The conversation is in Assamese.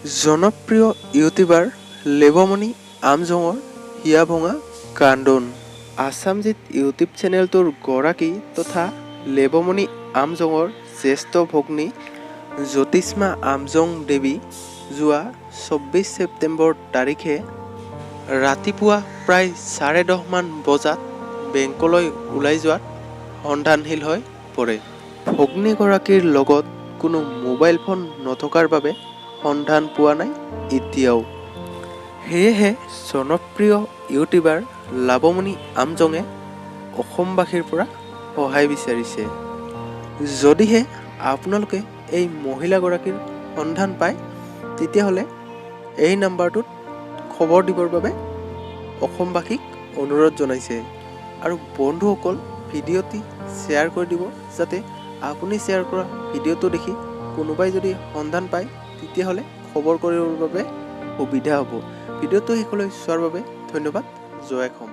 জনপ্ৰিয় ইউটিউবাৰ লেবমণি আমজঙৰ হিয়া ভঙা কান্দোন। আছামজিত ইউটিউব চেনেলটোৰ গৰাকী তথা লেবমণি আমজঙৰ জ্যেষ্ঠ ভগ্নী জ্যোতিষ্মা আমজং দেৱী যোৱা 24 ছেপ্টেম্বৰ তাৰিখে ৰাতিপুৱা প্ৰায় 10:30 মান বজাত বেংকলৈ ওলাই যোৱাত সন্ধানহীন হৈ পৰে। ভগ্নীগৰাকীৰ লগত কোনো মোবাইল ফোন নথকাৰ বাবে সন্ধান পোৱা নাই এতিয়াও। সেয়েহে জনপ্ৰিয় ইউটিউবাৰ লাবমণি আমজঙে অসমবাসীৰ পৰা সহায় বিচাৰিছে। যদিহে আপোনালোকে এই মহিলাগৰাকীৰ সন্ধান পায় তেতিয়াহ'লে এই নাম্বাৰটোত খবৰ দিবৰ বাবে অসমবাসীক অনুৰোধ জনাইছে। আৰু বন্ধুসকল, ভিডিঅ'টি শ্বেয়াৰ কৰি দিব যাতে আপুনি শ্বেয়াৰ কৰা ভিডিঅ'টো দেখি কোনোবাই যদি সন্ধান পায় তেতিয়াহ'লে খবৰ কৰিবৰ বাবে সুবিধা হ'ব। ভিডিঅ'টো শেষলৈ চোৱাৰ বাবে ধন্যবাদ। জয় অসম।